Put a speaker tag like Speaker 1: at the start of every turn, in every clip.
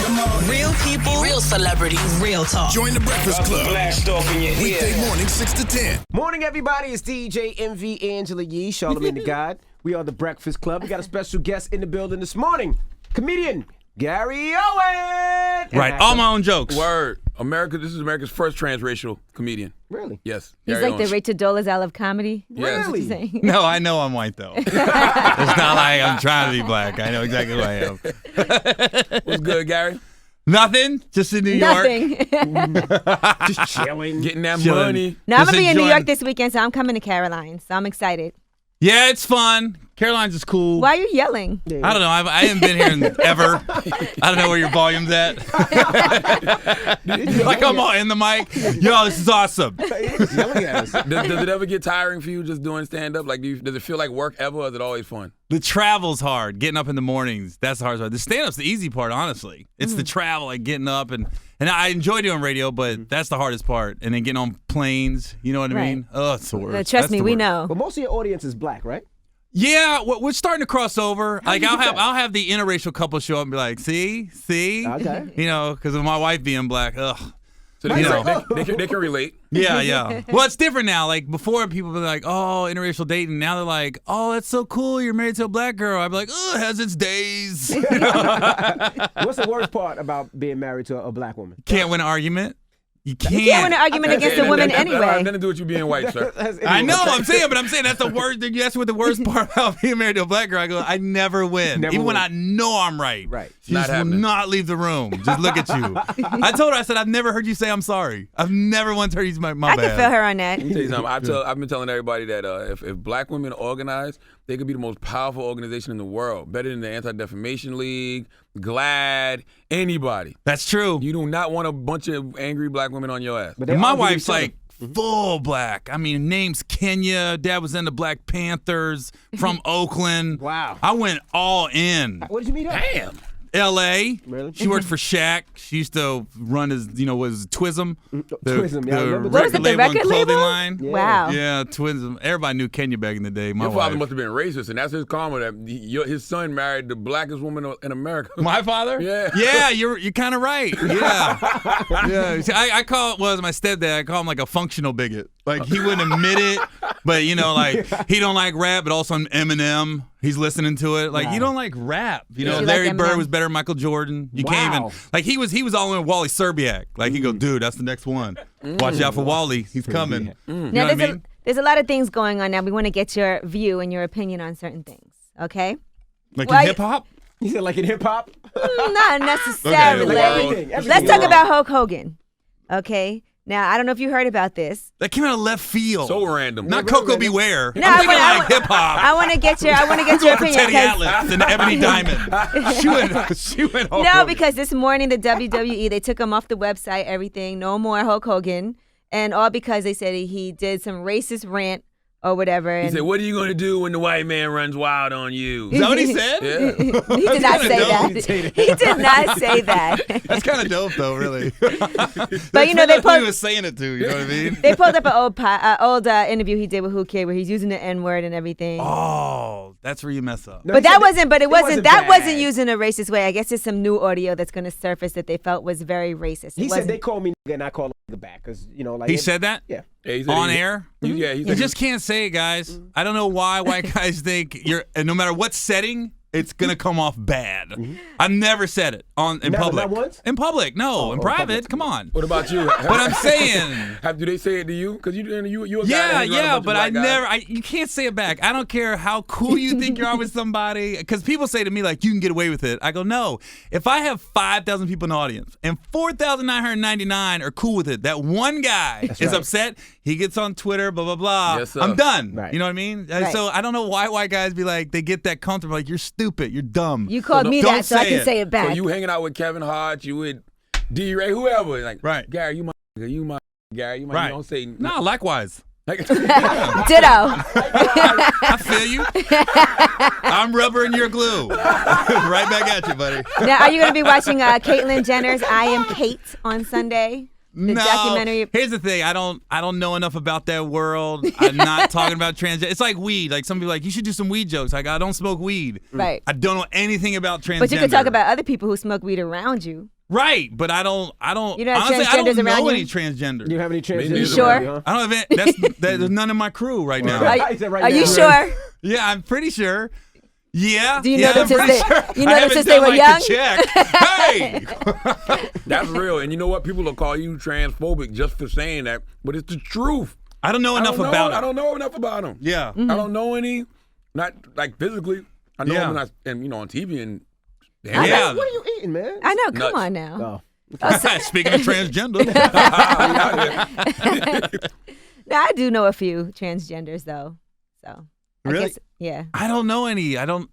Speaker 1: Real people, real celebrities, real talk.
Speaker 2: Join the Breakfast Club.
Speaker 3: Blast off in your ear.
Speaker 2: Weekday morning, 6 to 10.
Speaker 4: Morning, everybody. It's DJ MV Angela Yee, Charlamagne the God. We are the Breakfast Club. We got a special guest in the building this morning. Comedian Gary Owen.
Speaker 5: Right, all my own jokes.
Speaker 6: Word. This is America's first transracial comedian.
Speaker 4: Really?
Speaker 6: Yes.
Speaker 7: He's
Speaker 6: Gary
Speaker 7: like the
Speaker 6: Owens.
Speaker 7: Rachel Dolezal of comedy.
Speaker 6: Yes.
Speaker 4: Really?
Speaker 7: Saying.
Speaker 5: No, I know I'm white, though. It's not like I'm trying to be black. I know exactly who I am.
Speaker 6: What's good, Gary?
Speaker 5: Nothing, just in New York.
Speaker 7: Nothing.
Speaker 4: Just chilling.
Speaker 6: Getting that
Speaker 5: Chilling.
Speaker 6: money.
Speaker 7: Now, I'm
Speaker 5: Just
Speaker 7: going to be in New
Speaker 5: enjoying-
Speaker 7: York this weekend, so I'm coming to Caroline. So I'm excited.
Speaker 5: Yeah, it's fun. Caroline's is cool.
Speaker 7: Why are you yelling?
Speaker 5: I don't know. I haven't been here ever. I don't know where your volume's at. Like I'm all in the mic. Yo, this is awesome.
Speaker 4: He's yelling at us.
Speaker 6: Does it ever get tiring for you just doing stand-up? Like, does it feel like work ever, or is it always fun?
Speaker 5: The travel's hard. Getting up in the mornings, that's the hardest part. The stand-up's the easy part, honestly. It's the travel, like getting up. And I enjoy doing radio, but that's the hardest part. And then getting on planes, you know what I
Speaker 7: Right.
Speaker 5: mean? Oh, it's the worst.
Speaker 7: Trust
Speaker 5: That's
Speaker 7: me,
Speaker 5: the
Speaker 7: we
Speaker 5: worst.
Speaker 7: know.
Speaker 4: But most of your audience is black, right?
Speaker 5: Yeah, we're starting to cross over. Like
Speaker 4: you
Speaker 5: I'll
Speaker 4: get
Speaker 5: have
Speaker 4: that?
Speaker 5: I'll have the interracial couple show up and be like, see,
Speaker 4: Okay.
Speaker 5: you know, because of my wife being black. Ugh.
Speaker 6: So they,
Speaker 5: You know.
Speaker 6: they can relate.
Speaker 5: Yeah. Well, it's different now. Like before, people were like, "Oh, interracial dating." Now they're like, "Oh, that's so cool. You're married to a black girl." I'd be like, "Oh, it has its days."
Speaker 4: What's the worst part about being married to a black woman?
Speaker 5: Can't win an argument. You can't.
Speaker 7: You can't win an argument against a woman
Speaker 6: That has
Speaker 7: anyway.
Speaker 6: nothing to do with you being white, sir.
Speaker 5: I know. I'm saying that's the worst. That's what the worst part about being married to a black girl. I go, I never win,
Speaker 4: Never
Speaker 5: even when
Speaker 4: win.
Speaker 5: I know I'm right.
Speaker 4: Right.
Speaker 5: She
Speaker 6: Not
Speaker 5: just will
Speaker 6: happening.
Speaker 5: not leave the room. Just look at you. I told her, I said, I've never heard you say I'm sorry. I've never once heard you say my
Speaker 7: I
Speaker 5: bad.
Speaker 7: can feel her on that.
Speaker 6: Let me tell you something. I've been telling everybody that if black women organize, they could be the most powerful organization in the world, better than the Anti-Defamation League, GLAAD, anybody.
Speaker 5: That's true.
Speaker 6: You do not want a bunch of angry black women on your ass.
Speaker 4: But they
Speaker 5: And my
Speaker 4: argue with
Speaker 5: wife's
Speaker 4: each other.
Speaker 5: like full black. I mean, name's Kenya. Dad was in the Black Panthers from Oakland.
Speaker 4: Wow.
Speaker 5: I went all in.
Speaker 4: What did you meet her?
Speaker 6: Damn.
Speaker 5: L.A.
Speaker 4: Really?
Speaker 5: She worked for Shaq. She used to run his, was Twism.
Speaker 4: Twism, yeah, I remember that.
Speaker 7: What was it, the
Speaker 5: and
Speaker 7: record
Speaker 5: clothing
Speaker 7: label?
Speaker 5: line.
Speaker 4: Yeah.
Speaker 7: Wow.
Speaker 5: Yeah, Twism. Everybody knew Kenya back in the day. My
Speaker 6: Your father
Speaker 5: wife.
Speaker 6: must have been racist, and that's his karma. That his son married the blackest woman in America.
Speaker 5: My father?
Speaker 6: Yeah.
Speaker 5: Yeah, you're kind of right. Yeah. Yeah. See, I call my stepdad, I call him like a functional bigot. Like he wouldn't admit it, but like he don't like rap, but also Eminem. He's listening to it. Like you don't like rap. You know,
Speaker 7: You like
Speaker 5: Larry
Speaker 7: Eminem?
Speaker 5: Bird was better than Michael Jordan. You can't
Speaker 4: Wow.
Speaker 5: even like he was all in Wally Serbiak. Like he go, dude, that's the next one. Watch out for Wally. He's coming. You know
Speaker 7: Now,
Speaker 5: what I mean?
Speaker 7: there's a lot of things going on now. We want to get your view and your opinion on certain things, okay?
Speaker 5: Like
Speaker 7: Well,
Speaker 5: in hip hop?
Speaker 4: You said like in hip hop?
Speaker 7: Not necessarily.
Speaker 4: Everything.
Speaker 7: Let's talk about Hulk Hogan, okay? Now, I don't know if you heard about this.
Speaker 5: That came out of left field.
Speaker 6: So random.
Speaker 5: Not Coco Beware.
Speaker 7: No,
Speaker 5: I'm
Speaker 7: I
Speaker 5: thinking
Speaker 7: wanna-
Speaker 5: like hip hop.
Speaker 7: I want to get your
Speaker 5: For
Speaker 7: opinion.
Speaker 5: Teddy
Speaker 7: 'cause-
Speaker 5: Atlas and Ebony Diamond. She went Hulk
Speaker 7: No,
Speaker 5: Hogan.
Speaker 7: because this morning the WWE, they took him off the website, everything, no more Hulk Hogan, and all because they said he did some racist rant or whatever.
Speaker 6: He
Speaker 7: And
Speaker 6: said, "What are you going to do when the white man runs wild on you?"
Speaker 5: Is that what he said?
Speaker 6: Yeah.
Speaker 7: he did not
Speaker 5: kinda
Speaker 7: say
Speaker 5: dope.
Speaker 7: that. He did not say that.
Speaker 5: That's kind of dope, though, really.
Speaker 7: But you know, they
Speaker 5: That's who he
Speaker 7: put
Speaker 5: was saying it to. You know what I mean?
Speaker 7: they pulled up an old interview he did with Who Kid where he's using the N word and everything.
Speaker 5: Oh, that's where you mess up.
Speaker 4: No,
Speaker 7: But
Speaker 4: he
Speaker 7: that
Speaker 4: said
Speaker 7: wasn't. But it wasn't. That
Speaker 4: bad.
Speaker 7: wasn't used in a racist way. I guess there's some new audio that's going to surface that they felt was very racist.
Speaker 4: He
Speaker 7: It
Speaker 4: said
Speaker 7: wasn't.
Speaker 4: they call me nigga and I call him nigga back because like
Speaker 5: He said that?
Speaker 4: Yeah.
Speaker 6: Yeah, he said
Speaker 5: On
Speaker 6: he-
Speaker 5: air?
Speaker 6: Yeah, he
Speaker 5: You
Speaker 6: said
Speaker 5: just can't say it, guys. I don't know why white guys think and no matter what setting, it's gonna come off bad. I've never said it in
Speaker 4: Never,
Speaker 5: public.
Speaker 4: not once?
Speaker 5: In public, no. In private,
Speaker 4: public.
Speaker 5: come on.
Speaker 6: What about you?
Speaker 5: But I'm saying.
Speaker 6: Do they say it to you? Because you a guy that
Speaker 5: Yeah,
Speaker 6: hangs around a bunch of
Speaker 5: but I
Speaker 6: black guys.
Speaker 5: never. You can't say it back. I don't care how cool you think you are with somebody. Because people say to me like, "You can get away with it." I go, "No. If I have 5,000 people in the audience and 4,999 are cool with it, that one guy is
Speaker 4: right.
Speaker 5: upset. He gets on Twitter, blah blah blah.
Speaker 6: Yes, sir.
Speaker 5: I'm done.
Speaker 4: Right.
Speaker 5: You know what I mean?
Speaker 7: Right.
Speaker 5: So I don't know why white guys be like they get that comfortable. Like you're stupid. You're dumb.
Speaker 7: You called me
Speaker 5: don't
Speaker 7: that, so I
Speaker 5: say
Speaker 7: can
Speaker 5: it.
Speaker 7: say it back.
Speaker 6: So you hanging out with Kevin Hart, you with D-Ray, whoever. Like,
Speaker 5: Right.
Speaker 6: Gary, you my nigga, you my Gary, you my
Speaker 5: Right.
Speaker 6: you don't say
Speaker 5: No, likewise.
Speaker 6: Like,
Speaker 7: Ditto.
Speaker 5: I feel you. I'm rubber and you're glue. Right back at you, buddy.
Speaker 7: Now, are you going to be watching Caitlyn Jenner's "I Am Kate" on Sunday? The documentary.
Speaker 5: Here's the thing. I don't know enough about that world. I'm not talking about transgender. It's like weed. Like some people are like, you should do some weed jokes. Like I don't smoke weed.
Speaker 7: Right.
Speaker 5: I don't know anything about transgender.
Speaker 7: But you could talk about other people who smoke weed around you.
Speaker 5: Right, but I don't.
Speaker 7: You don't have
Speaker 5: honestly, I
Speaker 7: transgenders
Speaker 5: don't
Speaker 7: around
Speaker 5: know
Speaker 7: you?
Speaker 5: any transgenders.
Speaker 4: You have any transgender?
Speaker 6: You
Speaker 7: sure?
Speaker 5: I don't have there's none in my crew right now.
Speaker 4: He said right
Speaker 7: Are you
Speaker 4: now.
Speaker 7: sure?
Speaker 5: Yeah, I'm pretty sure. Yeah.
Speaker 7: Do you
Speaker 5: yeah,
Speaker 7: know
Speaker 5: I'm
Speaker 7: them
Speaker 5: pretty
Speaker 7: since
Speaker 5: sure.
Speaker 7: you know
Speaker 5: I
Speaker 7: them
Speaker 5: haven't
Speaker 7: since they
Speaker 5: done,
Speaker 7: were
Speaker 5: like,
Speaker 7: young?
Speaker 5: the check. Hey.
Speaker 6: That's real. And you know what? People will call you transphobic just for saying that, but it's the truth.
Speaker 5: I don't know enough about
Speaker 6: I
Speaker 5: it.
Speaker 6: don't know enough about them.
Speaker 5: Yeah.
Speaker 7: Mm-hmm.
Speaker 6: I don't know any, not like physically. I know
Speaker 5: Yeah.
Speaker 6: them and on TV and
Speaker 5: Yeah.
Speaker 4: What are you eating, man?
Speaker 7: I know. Come
Speaker 6: Nuts.
Speaker 7: on now.
Speaker 4: Oh.
Speaker 5: Speaking of transgender.
Speaker 7: No, I do know a few transgenders though. So I
Speaker 5: Really?
Speaker 7: guess, yeah.
Speaker 5: I don't know any. I'm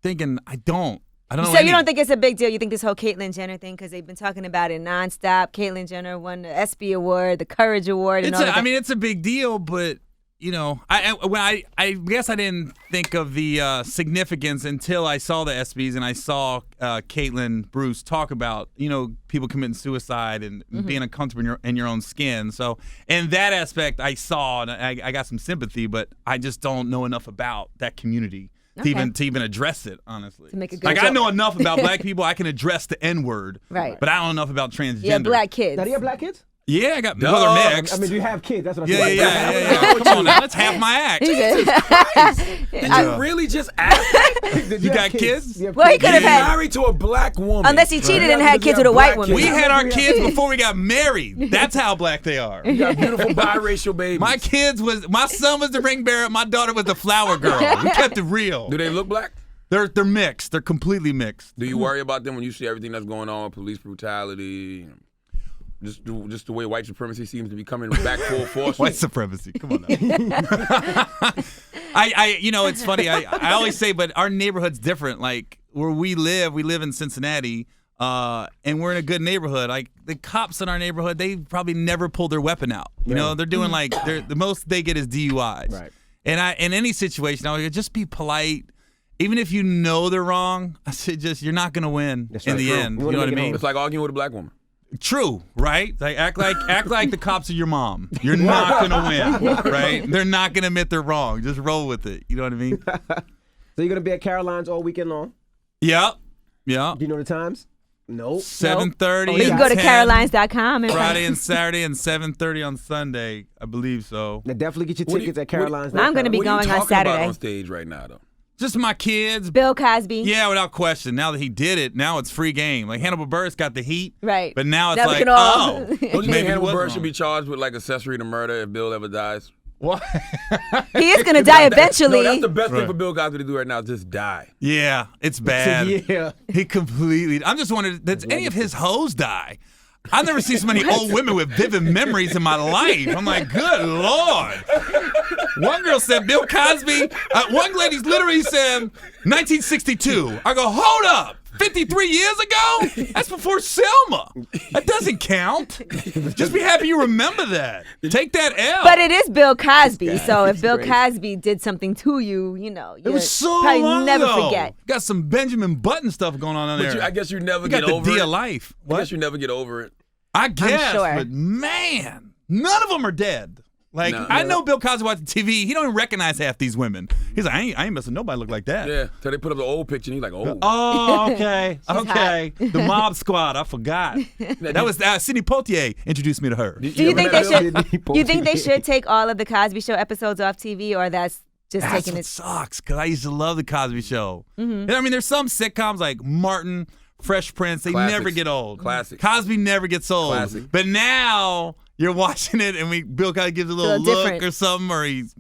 Speaker 5: thinking I don't know
Speaker 7: So
Speaker 5: any.
Speaker 7: you don't think it's a big deal? You think this whole Caitlyn Jenner thing, because they've been talking about it nonstop. Caitlyn Jenner won the ESPY award, the Courage Award, and all that.
Speaker 5: I mean, it's a big deal, but you know, I guess I didn't think of the significance until I saw the ESPYs and I saw Caitlyn Bruce talk about, you know, people committing suicide and being uncomfortable in your own skin. So in that aspect, I saw and I got some sympathy, but I just don't know enough about that community to even address it, honestly.
Speaker 7: To make a good
Speaker 5: like I
Speaker 7: joke.
Speaker 5: know enough about black people, I can address the N-word,
Speaker 7: Right.
Speaker 5: but I don't know enough about transgender.
Speaker 7: Yeah, black kids.
Speaker 4: Now, do you have black kids?
Speaker 5: Yeah, I got well, they're mixed.
Speaker 4: I mean, do you have kids? That's what I'm
Speaker 5: yeah.
Speaker 4: saying.
Speaker 5: Come on now, that's half my act.
Speaker 7: He said-
Speaker 6: Did you really just ask?
Speaker 5: You got kids?
Speaker 7: Well, he could have had,
Speaker 6: Married to a black woman.
Speaker 7: unless he cheated and had kids with a white woman.
Speaker 5: We had our kids before we got married. That's how black they are.
Speaker 6: You got beautiful biracial babies.
Speaker 5: My son was the ring bearer, my daughter was the flower girl. We kept it real.
Speaker 6: Do they look black?
Speaker 5: They're mixed. They're completely mixed.
Speaker 6: Do you worry about them when you see everything that's going on, police brutality, just the way white supremacy seems to be coming back full force?
Speaker 5: White supremacy. Come on now. You know, it's funny. I always say, but our neighborhood's different. Like where we live in Cincinnati, and we're in a good neighborhood. Like the cops in our neighborhood, they probably never pulled their weapon out. You know, they're doing like the most they get is DUIs.
Speaker 4: Right.
Speaker 5: And in any situation, I would just be polite. Even if you know they're wrong, I say you're not gonna win in the end. You know what I mean?
Speaker 6: It's like arguing with a black woman.
Speaker 5: True, right? Like act like the cops are your mom. You're not gonna win, right? They're not gonna admit they're wrong. Just roll with it. You know what I mean?
Speaker 4: So you're gonna be at Caroline's all weekend long?
Speaker 5: Yep.
Speaker 4: Do you know the times? Nope.
Speaker 5: 7:30.
Speaker 7: You can
Speaker 5: and
Speaker 7: go to
Speaker 5: 10,
Speaker 7: carolines.com and
Speaker 5: Friday and Saturday and 7:30 on Sunday. I believe so.
Speaker 4: Now definitely get your
Speaker 6: What do
Speaker 4: tickets
Speaker 6: you-
Speaker 4: at Caroline's.
Speaker 7: I'm gonna be
Speaker 6: What are you
Speaker 7: going on
Speaker 6: talking about
Speaker 7: Saturday.
Speaker 6: on stage right now, though?
Speaker 5: Just my kids.
Speaker 7: Bill Cosby.
Speaker 5: Yeah, without question. Now that he did it, now it's free game. Like Hannibal Buress got the heat,
Speaker 7: Right.
Speaker 5: but now it's
Speaker 7: Now we
Speaker 5: like,
Speaker 7: can all-
Speaker 5: oh,
Speaker 6: Don't you
Speaker 5: maybe
Speaker 6: think Hannibal
Speaker 5: he was
Speaker 6: Buress should
Speaker 5: wrong.
Speaker 6: be charged with like accessory to murder if Bill ever dies?
Speaker 5: What?
Speaker 7: He is gonna die eventually.
Speaker 6: No, that's the best thing for Bill Cosby to do right now. Is just die.
Speaker 5: Yeah, it's bad.
Speaker 4: Yeah.
Speaker 5: He completely. I'm just wondering, does any of his hoes die? I've never seen so many old women with vivid memories in my life. I'm like, good Lord. One girl said Bill Cosby. One lady literally said 1962. I go, hold up. 53 years ago? That's before Selma. That doesn't count. Just be happy you remember that. Take that L.
Speaker 7: But it is Bill Cosby, so if Bill Cosby did something to you, you know,
Speaker 5: it was so
Speaker 7: probably
Speaker 5: long
Speaker 7: never
Speaker 5: ago.
Speaker 7: forget.
Speaker 5: Got some Benjamin Button stuff going on there.
Speaker 6: But I guess you never
Speaker 5: You
Speaker 6: get
Speaker 5: got the
Speaker 6: over
Speaker 5: D
Speaker 6: it.
Speaker 5: of life.
Speaker 6: I guess you never get over it.
Speaker 5: I guess,
Speaker 7: sure.
Speaker 5: but man, none of them are dead. Like,
Speaker 6: No.
Speaker 5: I know Bill Cosby watching TV. He don't even recognize half these women. He's like, I ain't messing nobody look like that.
Speaker 6: Yeah. So they put up the old picture and he's like, oh.
Speaker 5: Oh, okay. okay. The Mob Squad. I forgot. That was Sidney Poitier introduced me to her.
Speaker 7: Do you think they should?
Speaker 4: People-
Speaker 7: You think they should take all of the Cosby Show episodes off TV, or that's just
Speaker 5: That's
Speaker 7: taking
Speaker 5: what
Speaker 7: it?
Speaker 5: sucks, because I used to love the Cosby Show. And I mean, there's some sitcoms like Martin, Fresh Prince, they
Speaker 6: Classics.
Speaker 5: never get old.
Speaker 6: Classics.
Speaker 5: Cosby never gets old.
Speaker 6: Classic.
Speaker 5: But now you're watching it, and Bill kind of gives a little
Speaker 7: Little
Speaker 5: look
Speaker 7: different.
Speaker 5: or something, or he's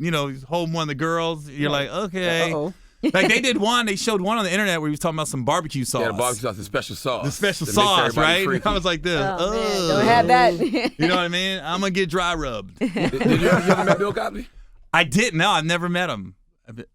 Speaker 5: holding one of the girls. You're like, okay.
Speaker 4: Uh-oh.
Speaker 5: Like they showed one on the internet where he was talking about some barbecue sauce.
Speaker 6: Yeah, the barbecue sauce, the special sauce.
Speaker 5: The special
Speaker 6: that makes
Speaker 5: sauce,
Speaker 6: everybody
Speaker 5: right?
Speaker 6: freaky.
Speaker 5: I was like this.
Speaker 7: Oh, man,
Speaker 5: Ugh.
Speaker 7: don't have that.
Speaker 5: You know what I mean? I'm gonna get dry rubbed.
Speaker 6: Did you ever met Bill Cosby?
Speaker 5: I didn't. No, I've never met him.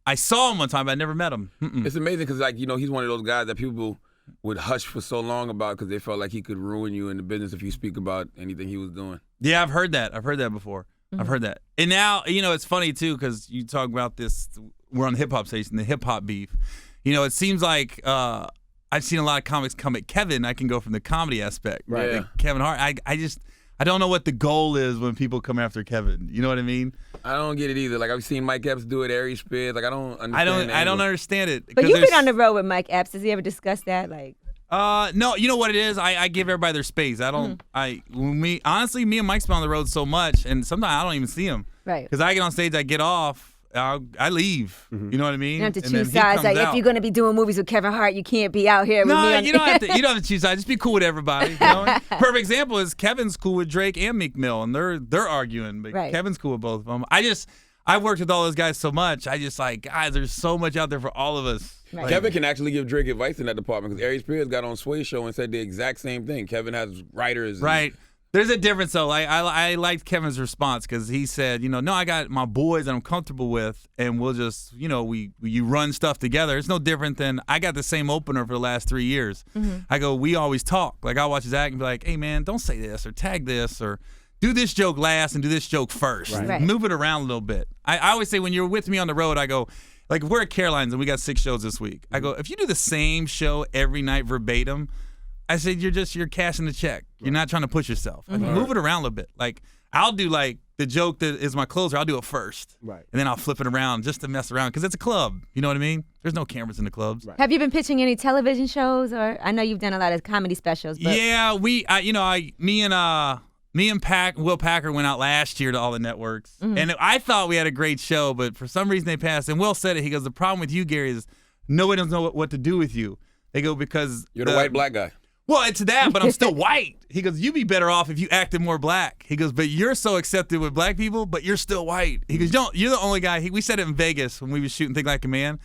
Speaker 5: I saw him one time, but I never met him. Mm-mm.
Speaker 6: It's amazing because, like, he's one of those guys that people would hush for so long about because they felt like he could ruin you in the business if you speak about anything he was doing.
Speaker 5: Yeah, I've heard that. I've heard that before. I've heard that. And now, it's funny, too, because you talk about this. We're on the hip-hop station, the hip-hop beef. It seems like I've seen a lot of comics come at Kevin. I can go from the comedy aspect.
Speaker 6: Right.
Speaker 5: Like
Speaker 6: Yeah.
Speaker 5: Kevin Hart. I don't know what the goal is when people come after Kevin. You know what I mean?
Speaker 6: I don't get it either. Like, I've seen Mike Epps do it, Aries Spears. Like, I don't understand
Speaker 5: I don't understand it.
Speaker 7: But
Speaker 5: 'cause
Speaker 7: you've been
Speaker 5: there's-
Speaker 7: on the road with Mike Epps. Has he ever discussed that? Like,
Speaker 5: No, you know what it is? I give everybody their space. I don't. Honestly, me and Mike's been on the road so much, and sometimes I don't even see him.
Speaker 7: Right.
Speaker 5: Because I get on stage, I get off. I leave. You know what I mean?
Speaker 7: You have to
Speaker 5: And then
Speaker 7: choose
Speaker 5: he
Speaker 7: sides.
Speaker 5: comes
Speaker 7: Like,
Speaker 5: out.
Speaker 7: if you're going to be doing movies with Kevin Hart, you can't be out here with me.
Speaker 5: No,
Speaker 7: On
Speaker 5: you don't have to. You don't have to choose sides. Just be cool with everybody. You know? Perfect example is Kevin's cool with Drake and Meek Mill, and they're arguing, but
Speaker 7: Right.
Speaker 5: Kevin's cool with both of them. I've worked with all those guys so much. I just like, guys, there's so much out there for all of us.
Speaker 7: Right.
Speaker 5: Like,
Speaker 6: Kevin can actually give Drake advice in that department because Ari Spears got on Sway's show and said the exact same thing. Kevin has writers. and-
Speaker 5: right. There's a difference though. I liked Kevin's response because he said, no, I got my boys that I'm comfortable with, and we'll just, you run stuff together. It's no different than I got the same opener for the last 3 years. I go, we always talk. Like I'll watch his act and be like, hey man, don't say this or tag this or do this joke last and do this joke first.
Speaker 7: Right.
Speaker 5: Move it around a little bit. I always say when you're with me on the road, I go, like if we're at Caroline's and we got 6 shows this week, I go, if you do the same show every night verbatim, I said you're cashing the check. You're not trying to push yourself. Like, move it around a little bit. Like I'll do like the joke that is my closer. I'll do it first,
Speaker 4: Right.
Speaker 5: and then I'll flip it around just to mess around because it's a club. You know what I mean? There's no cameras in the clubs.
Speaker 4: Right.
Speaker 7: Have you been pitching any television shows, or I know you've done a lot of comedy specials? But
Speaker 5: Yeah, me and Will Packer went out last year to all the networks, and I thought we had a great show, but for some reason they passed. And Will said it. He goes, the problem with you, Gary, is nobody doesn't know what to do with you. They go because
Speaker 6: You're the white black guy.
Speaker 5: Well, it's that, but I'm still white. He goes, you'd be better off if you acted more black. He goes, but you're so accepted with black people, but you're still white. He goes, you're the only guy. We said it in Vegas when we was shooting Think Like a Man.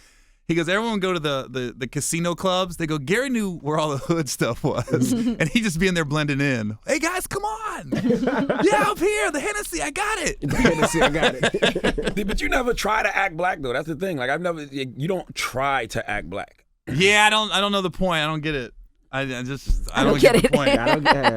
Speaker 5: He goes, everyone go to the casino clubs. They go, Gary knew where all the hood stuff was. And he just be in there blending in. Hey, guys, come on. Yeah, up here, the Hennessy, I got it.
Speaker 4: Hennessy, I got it.
Speaker 6: But you never try to act black though. That's the thing. Like you don't try to act black.
Speaker 5: Yeah, I don't know the point. I don't get it. I don't
Speaker 7: get
Speaker 5: get the
Speaker 7: it.
Speaker 5: point.
Speaker 4: I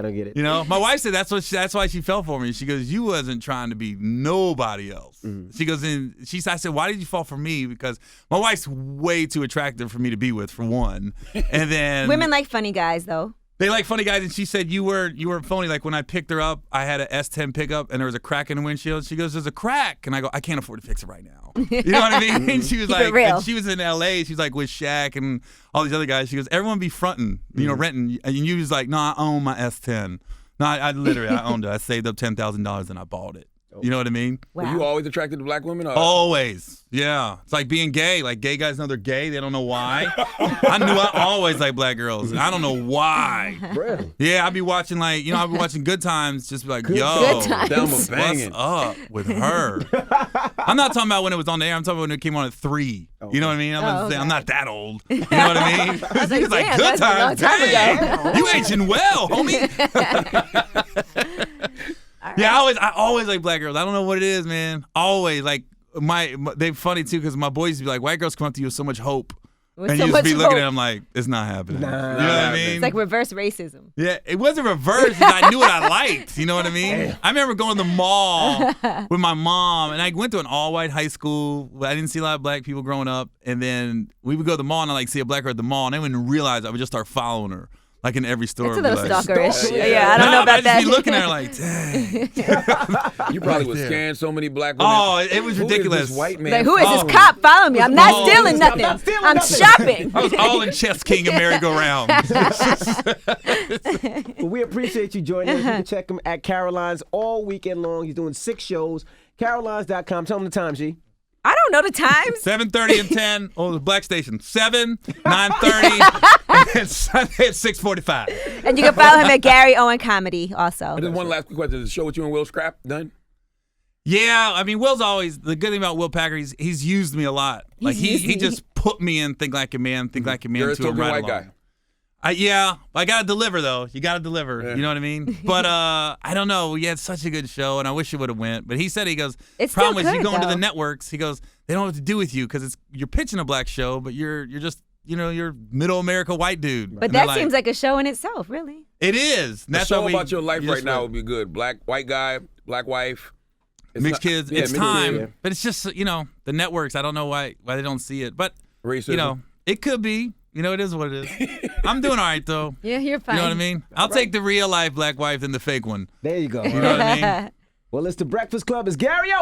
Speaker 4: don't get it.
Speaker 5: My wife said that's why she fell for me. She goes, you wasn't trying to be nobody else. She goes in. I said, why did you fall for me? Because my wife's way too attractive for me to be with, for one. And then
Speaker 7: women like funny guys, though.
Speaker 5: they like funny guys. And she said you weren't phony. Like when I picked her up, I had an S10 pickup and there was a crack in the windshield. She goes, there's a crack, and I go, I can't afford to fix it right now. You know what I mean? And she was
Speaker 7: Keep it
Speaker 5: like,
Speaker 7: real.
Speaker 5: and she was in L.A. She was like with Shaq and all these other guys. She goes, everyone be fronting, renting. And you was like, no, I own my S10. No, I literally, I owned it. I saved up $10,000 and I bought it. You know what I mean?
Speaker 7: Wow.
Speaker 6: Were you always attracted to black women? Or?
Speaker 5: Always. Yeah. It's like being gay. Like gay guys know they're gay. They don't know why. I knew I always liked black girls. And I don't know why.
Speaker 4: Really?
Speaker 5: Yeah, I'd be watching I'd be watching Good Times, just be like,
Speaker 7: Good
Speaker 5: yo,
Speaker 7: Times.
Speaker 6: Thelma
Speaker 5: what's
Speaker 6: banging.
Speaker 5: up with her? I'm not talking about when it was on the air. I'm talking about when it came on at 3. You know what I mean? I'm not that old. You know what I mean?
Speaker 7: I was like,
Speaker 5: He's like,
Speaker 7: damn,
Speaker 5: Good
Speaker 7: that's a long
Speaker 5: Times,
Speaker 7: time
Speaker 5: dang.
Speaker 7: ago.
Speaker 5: You aging well, homie. Yeah, I always like black girls. I don't know what it is, man. Always like they're funny too because my boys be like, white girls come up to you with so much hope,
Speaker 7: With
Speaker 5: and
Speaker 7: so
Speaker 5: you just be
Speaker 7: much
Speaker 5: looking
Speaker 7: hope.
Speaker 5: at them like it's not happening.
Speaker 4: Nah.
Speaker 5: You know what I mean?
Speaker 7: It's like reverse racism.
Speaker 5: Yeah, it wasn't reverse. I knew what I liked. You know what I mean? I remember going to the mall with my mom, and I went to an all-white high school. I didn't see a lot of black people growing up, and then we would go to the mall, and I see a black girl at the mall, and I wouldn't realize I would just start following her. Like in every store.
Speaker 7: It's a little
Speaker 5: Be like,
Speaker 7: stalkerish.
Speaker 6: Yeah.
Speaker 7: Yeah, I don't know about
Speaker 5: I just
Speaker 7: that.
Speaker 5: be looking at her like, dang.
Speaker 6: You probably was
Speaker 5: there.
Speaker 6: scaring so many black women.
Speaker 5: Oh, it was
Speaker 6: Who is
Speaker 5: ridiculous.
Speaker 6: this white man?
Speaker 7: Like, who is
Speaker 5: Oh.
Speaker 7: this cop following me? I'm not
Speaker 5: Oh.
Speaker 7: stealing nothing.
Speaker 4: not stealing
Speaker 7: I'm
Speaker 4: nothing.
Speaker 7: shopping.
Speaker 5: I was all in Chess King and merry-go-round.
Speaker 4: Well, we appreciate you joining us. You can check him at Caroline's all weekend long. He's doing 6 shows. Carolines.com. Tell him the time, G.
Speaker 7: I don't know the times.
Speaker 5: 7:30 and 10 on the Black Station. 7, 9:30, and Sunday at 6:45.
Speaker 7: And you can follow him at Gary Owen Comedy also.
Speaker 6: And then one last quick question: Is the show with you and Will Scrap done?
Speaker 5: Yeah, I mean, Will's always the good thing about Will Packer. He's used me a lot. Like
Speaker 7: He's
Speaker 5: he
Speaker 7: used
Speaker 5: just put me in Think Like a Man, Think Like a Man
Speaker 6: You're a
Speaker 5: to him
Speaker 6: token
Speaker 5: right
Speaker 6: white
Speaker 5: along.
Speaker 6: guy.
Speaker 5: I gotta deliver though. You gotta deliver.
Speaker 6: Yeah.
Speaker 5: You know what I mean? But I don't know. We had such a good show, and I wish it would have went. But he said he goes.
Speaker 7: It's
Speaker 5: problem
Speaker 7: still
Speaker 5: is you
Speaker 7: good,
Speaker 5: go into the
Speaker 7: though.
Speaker 5: networks. He goes, they don't know what to do with you because you're pitching a black show, but you're just you're middle America white dude.
Speaker 7: But
Speaker 5: And they're
Speaker 7: that seems like a show in itself, really.
Speaker 5: it is.
Speaker 6: The
Speaker 5: That's
Speaker 6: show
Speaker 5: why we,
Speaker 6: about your life
Speaker 5: you
Speaker 6: right
Speaker 5: just
Speaker 6: now
Speaker 5: read.
Speaker 6: would be good. White guy, black wife, It's
Speaker 5: Mixed
Speaker 6: not-
Speaker 5: kids.
Speaker 6: yeah,
Speaker 5: It's
Speaker 6: mixed
Speaker 5: time,
Speaker 6: kids, yeah.
Speaker 5: but it's just the networks. I don't know why they don't see it, but
Speaker 6: Racism.
Speaker 5: it could be. It is what it is. I'm doing all right though.
Speaker 7: Yeah, you're fine.
Speaker 5: You know what I mean? I'll take the real life black wife than the fake one.
Speaker 4: There you go.
Speaker 5: You know what I mean?
Speaker 4: Well, it's the Breakfast Club. It's Gary Owen.